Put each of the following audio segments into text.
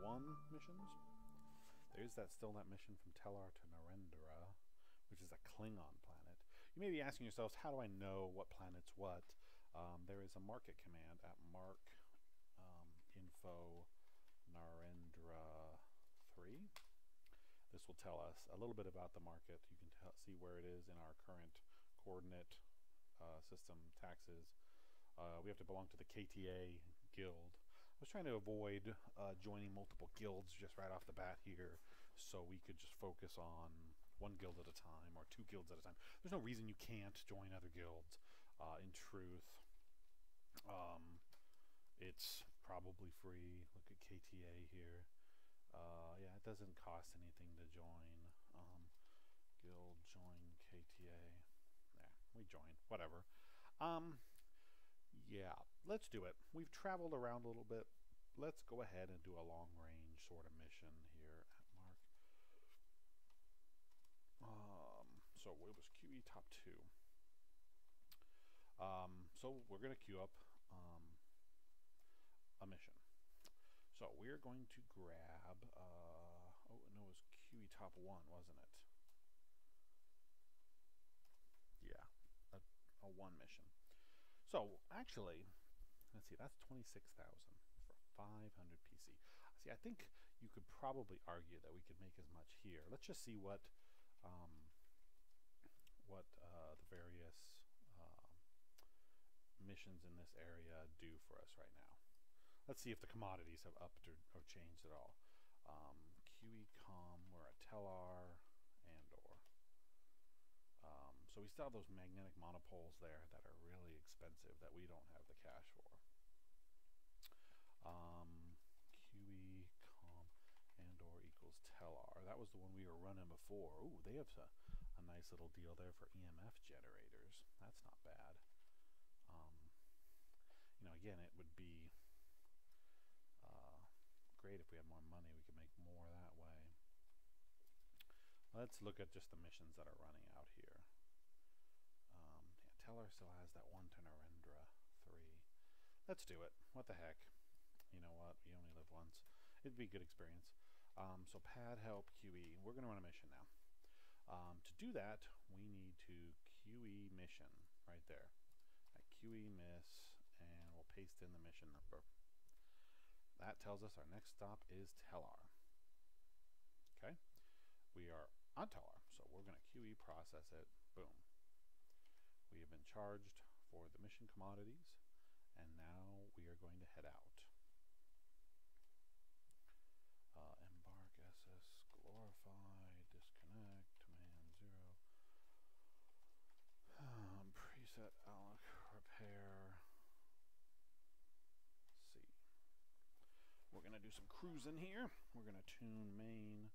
1 missions. There's still that mission from Tellar to Narendra, which is a Klingon planet. You may be asking yourselves, how do I know what planet's what? There is a market command at mark info Narendra 3. This will tell us a little bit about the market. You can see where it is in our current coordinate system taxes. We have to belong to the KTA guild. I was trying to avoid joining multiple guilds just right off the bat here, so we could just focus on one guild at a time or 2 guilds at a time. There's no reason you can't join other guilds. In truth, it's probably free. Look at KTA here. Yeah, it doesn't cost anything to join. Guild join KTA. There, we join. Whatever. Yeah, let's do it. We've traveled around a little bit. Let's go ahead and do a long range sort of mission here at mark. So it was QE top 2. So we're going to queue up a mission. So we're going to grab, oh no, it was QE top 1, wasn't it? Yeah, a 1 mission. So actually, let's see, that's 26,000 for 500 PC. See, I think you could probably argue that we could make as much here. Let's just see what the various missions in this area do for us right now. Let's see if the commodities have upped or changed at all. QE.com, we're at Tellar and or. So we still have those magnetic monopoles there that are really expensive that we don't have the cash for. QE.com and or equals Tellar. That was the one we were running before. Ooh, they have a nice little deal there for EMF generators. That's not bad. You know, again, it would be great if we had more money. We could make more that way. Let's look at just the missions that are running out here. Yeah, Tellar still has that 1 to Narendra 3. Let's do it. What the heck? You know what? We only live once. It'd be a good experience. So pad help QE. We're going to run a mission now. To do that, we need to QE mission right there. At QE miss, and we'll paste in the mission number. That tells us our next stop is Tellar. Okay, we are on Tellar, so we're going to QE process it. Boom. We have been charged for the mission commodities, and now we are going to head out. Embark SS, glorify, disconnect, man 0. Preset alloc, repair. C. We're going to do some cruising here. We're going to tune main,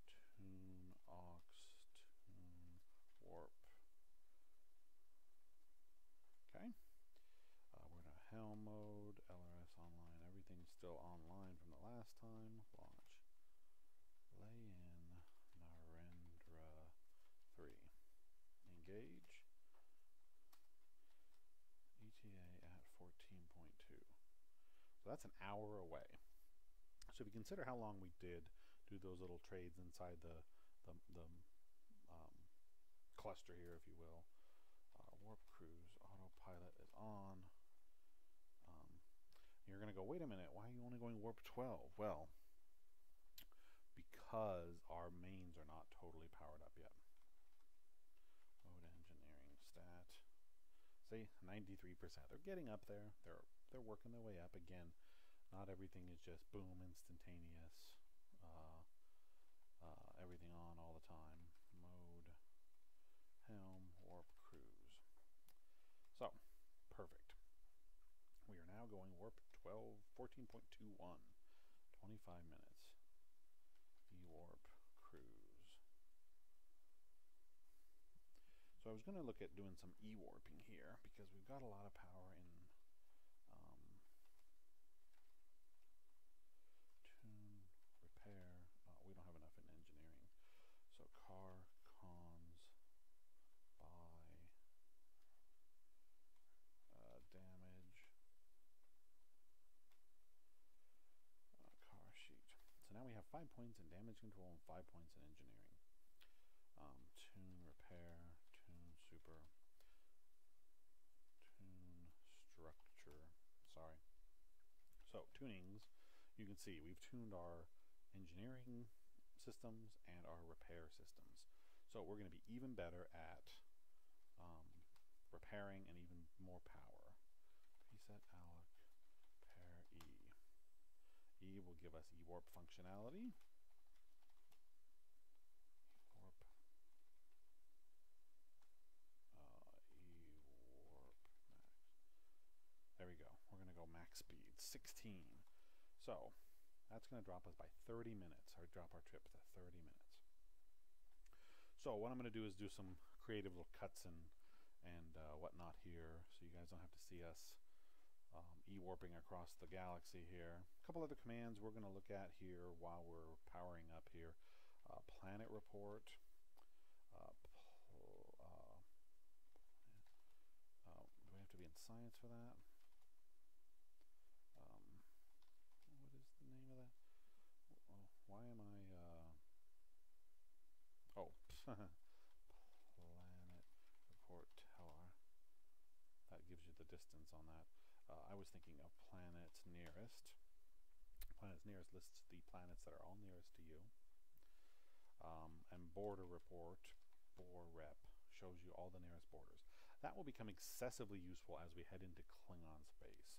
tune aux, tune warp. Okay. We're in a helm mode, LRS online. Everything's still online from the last time. Launch. Lay in Narendra 3. Engage. ETA at 14.2. So that's an hour away. So if you consider how long we did do those little trades inside the cluster here, if you will. Warp cruise autopilot is on. You're going to go, wait a minute, why are you only going warp 12? Well, because our mains are not totally powered up yet. Mode engineering stat. See, 93%. They're getting up there. They're working their way up. Again, not everything is just boom, instantaneous. Everything on all the time. Mode, helm, warp, cruise. So, perfect. We are now going warp 14.21. 25 minutes. E-warp, cruise. So I was going to look at doing some E-warping here because we've got a lot of power in tune, repair. We don't have enough in engineering. So car, cons, buy, damage, car sheet. 5 points in damage control and 5 points in engineering. Tune, repair, tune, super, tune, structure. Sorry. So, tunings, you can see we've tuned our engineering systems and our repair systems. So we're going to be even better at repairing and even more power. Preset alloc pair E. E will give us E-warp functionality. E-warp. E-warp max. There we go. We're going to go max speed, 16. So that's going to drop us by 30 minutes, or drop our trip to 30 minutes. So what I'm going to do is do some creative little cuts and whatnot here, so you guys don't have to see us e-warping across the galaxy here. A couple other commands we're going to look at here while we're powering up here. Planet report. Do we have to be in science for that? What is the name of that? Why am I... Planet report teller. That gives you the distance on that. I was thinking of planets nearest. Planets nearest lists the planets that are all nearest to you. And border report, bor rep, shows you all the nearest borders. That will become excessively useful as we head into Klingon space.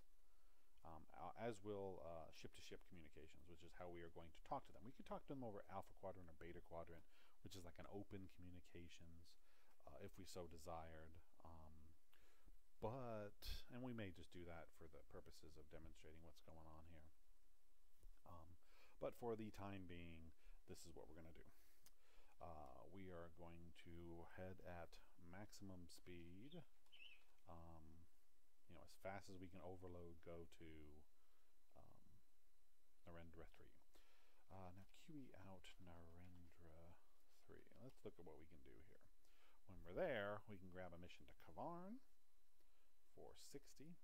As will ship-to-ship communications, which is how we are going to talk to them. We could talk to them over Alpha Quadrant or Beta Quadrant, which is like an open communications, if we so desired. And we may just do that for the purposes of demonstrating what's going on here. But for the time being, this is what we're going to do. We are going to head at maximum speed. As fast as we can overload, go to Narendra 3. Now QE out Narendra 3. Let's look at what we can do here. When we're there, we can grab a mission to Kavarn for 60.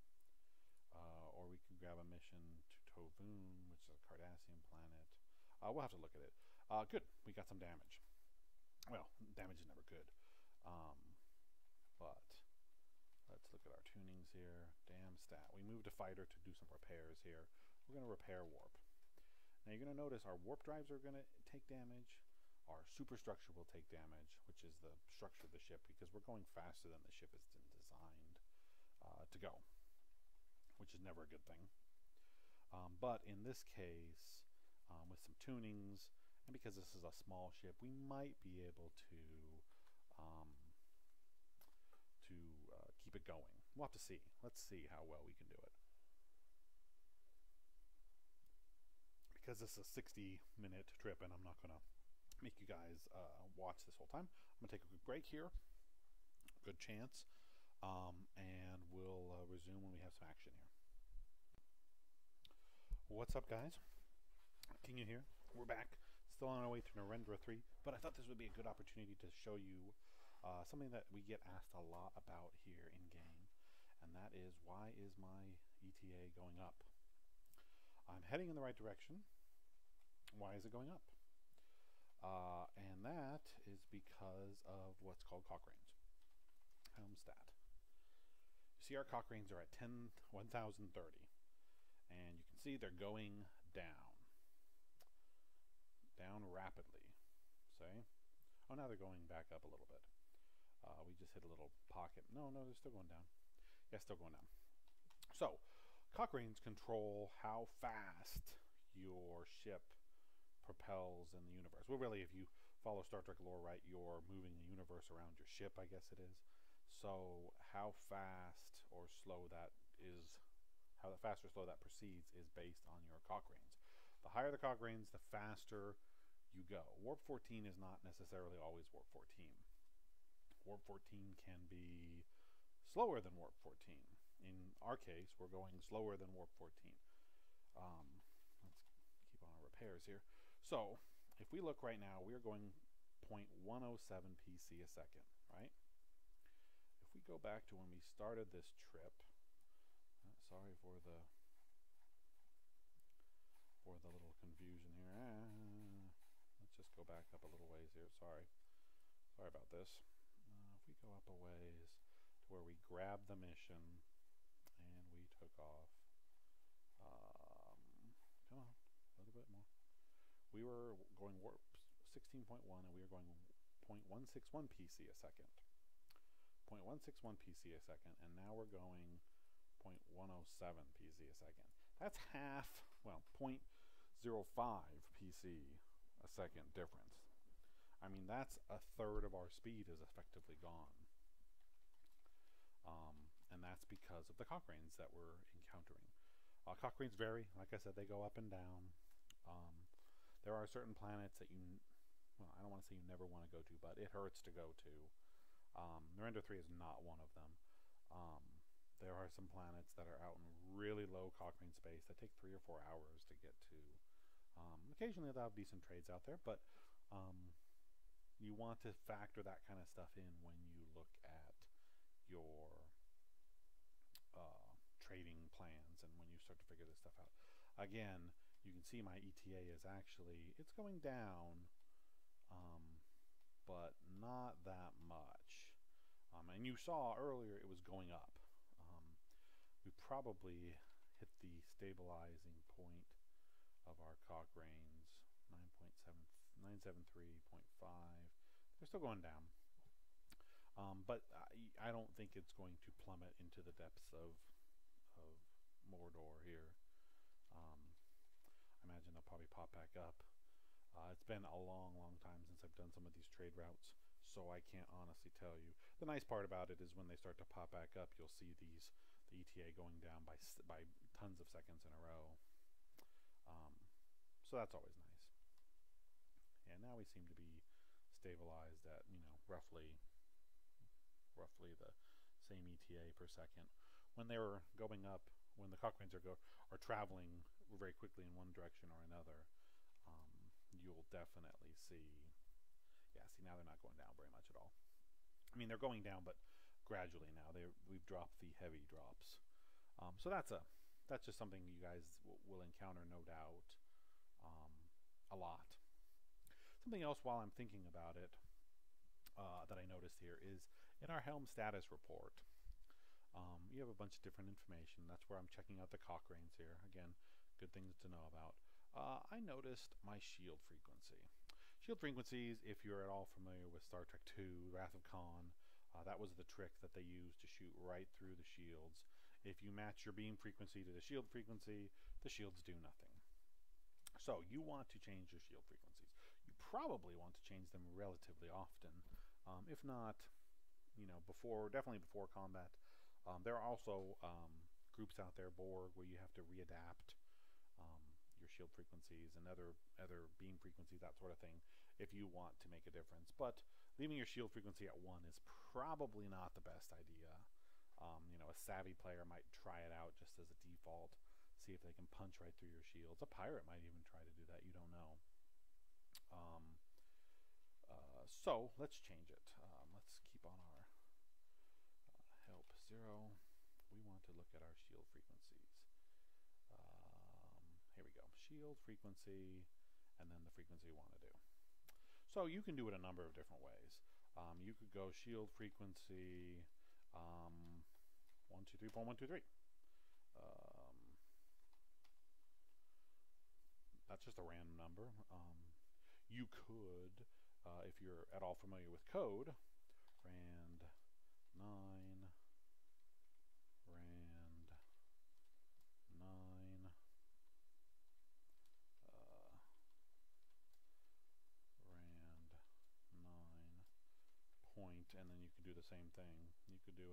Or we can grab a mission to Tovoon, which is a Cardassian planet. We'll have to look at it. Good, we got some damage. Well, damage is never good. But let's look at our tunings here. Damn stat. We moved a fighter to do some repairs here. We're going to repair warp. Now you're going to notice our warp drives are going to take damage. Our superstructure will take damage, which is the structure of the ship, because we're going faster than the ship is designed to go, which is never a good thing. But in this case, with some tunings, and because this is a small ship, we might be able to keep it going. We'll have to see. Let's see how well we can do it. Because this is a 60-minute trip, and I'm not going to make you guys watch this whole time. I'm going to take a quick break here. Good chance. And we'll resume when we have some action here. What's up, guys? Kingu here. We're back. Still on our way to Narendra 3, but I thought this would be a good opportunity to show you something that we get asked a lot about here in-game, and that is, why is my ETA going up? I'm heading in the right direction. Why is it going up? And that is because of what's called Cochranes. Stat. You see our Cochranes are at 1030, and you can see they're going down rapidly. See? Oh, now they're going back up a little bit. We just hit a little pocket. No, they're still going down. Yeah, still going down. So, Cochranes control how fast your ship propels in the universe. Well, really, if you follow Star Trek lore, right, you're moving the universe around your ship, I guess it is. So, how fast or slow that is, how fast or slow that proceeds is based on your Cochranes. The higher the Cochranes, the faster you go. Warp 14 is not necessarily always Warp 14. Warp 14 can be slower than Warp 14. In our case, we're going slower than Warp 14. Let's keep on our repairs here. So, if we look right now, we are going 0.107 PC a second, right? If we go back to when we started this trip, sorry for the little confusion here. go back up a little ways here. Sorry about this. If we go up a ways to where we grabbed the mission and we took off. Come on, a little bit more. We were going warp 16.1 and we were going 0.161 PC a second. 0.161 PC a second, and now we're going 0.107 PC a second. That's half, well, 0.05 PC a second difference. I mean, that's a third of our speed is effectively gone. And that's because of the Cochranes that we're encountering. Cochranes vary. Like I said, they go up and down. There are certain planets that well, I don't want to say you never want to go to, but it hurts to go to. Narendra 3 is not one of them. There are some planets that are out in really low Cochrane space that take 3 or 4 hours to get to. Occasionally they'll have decent trades out there, but you want to factor that kind of stuff in when you look at your trading plans and when you start to figure this stuff out. Again, you can see my ETA is actually, it's going down, but not that much. And you saw earlier it was going up. We probably hit the stabilizing point of our Cochranes, 973.5. They're still going down. But I don't think it's going to plummet into the depths of Mordor here. I imagine they'll probably pop back up. It's been a long time since I've done some of these trade routes, so I can't honestly tell you. The nice part about it is when they start to pop back up, you'll see the ETA going down by tons of seconds in a row. So that's always nice. And now we seem to be stabilized at, roughly the same ETA per second. When they were going up, when the Cochranes are traveling very quickly in one direction or another, you'll definitely see. See, now they're not going down very much at all. I mean, they're going down, but gradually now. We've dropped the heavy drops. So that's just something you guys will encounter, no doubt, a lot. Something else while I'm thinking about it that I noticed here is in our helm status report. You have a bunch of different information. That's where I'm checking out the Cochranes here. Again, good things to know about. I noticed my shield frequency. Shield frequencies, if you're at all familiar with Star Trek II, Wrath of Khan, that was the trick that they used to shoot right through the shields. If you match your beam frequency to the shield frequency, the shields do nothing. So you want to change your shield frequencies. You probably want to change them relatively often. If not, definitely before combat. There are also groups out there, Borg, where you have to readapt your shield frequencies and other beam frequencies, that sort of thing, if you want to make a difference. But leaving your shield frequency at 1 is probably not the best idea. A savvy player might try it out just as a default, see if they can punch right through your shields. A pirate might even try to do that, you don't know. So let's change it. Let's keep on our help 0. We want to look at our shield frequencies. Here we go. Shield frequency, and then the frequency we want to do. So you can do it a number of different ways. You could go shield frequency 123.123. That's just a random number. You could, if you're at all familiar with code, rand 9, rand 9, rand 9 point, and then you could do the same thing. You could do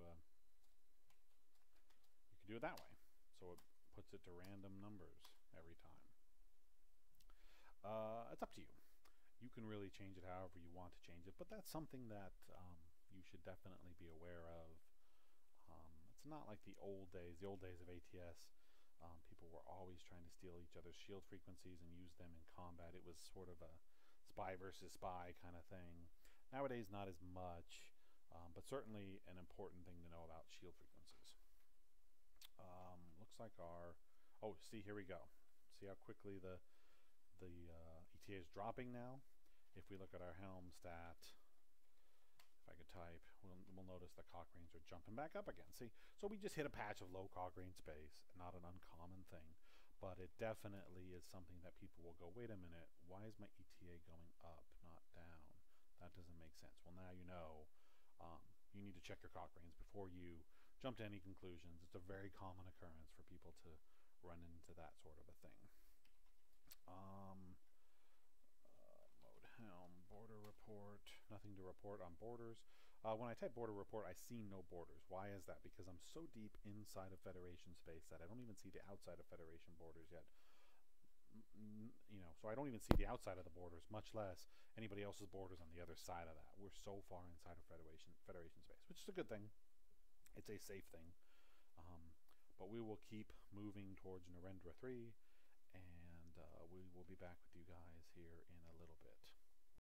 it that way. So it puts it to random numbers every time. It's up to you. You can really change it however you want to change it, but that's something that you should definitely be aware of. It's not like the old days of ATS. People were always trying to steal each other's shield frequencies and use them in combat. It was sort of a spy versus spy kind of thing. Nowadays, not as much, but certainly an important thing to know about shield frequencies. Looks like see, here we go. See how quickly the ETA is dropping now? if we look at our helm stat, if I could type, we'll notice the Cochrane are jumping back up again. See, so we just hit a patch of low Cochrane space, not an uncommon thing, but it definitely is something that people will go, wait a minute, why is my ETA going up, not down? That doesn't make sense. Well, now you know. You need to check your Cochranes before you jump to any conclusions. It's a very common occurrence for people to run into that sort of a thing. Mode helm, border report, nothing to report on borders. When I type border report, I see no borders. Why is that? Because I'm so deep inside of Federation space that I don't even see the outside of Federation borders yet. So I don't even see the outside of the borders, much less anybody else's borders on the other side of that. We're so far inside of Federation space, which is a good thing. It's a safe thing. But we will keep moving towards Narendra 3, and we will be back with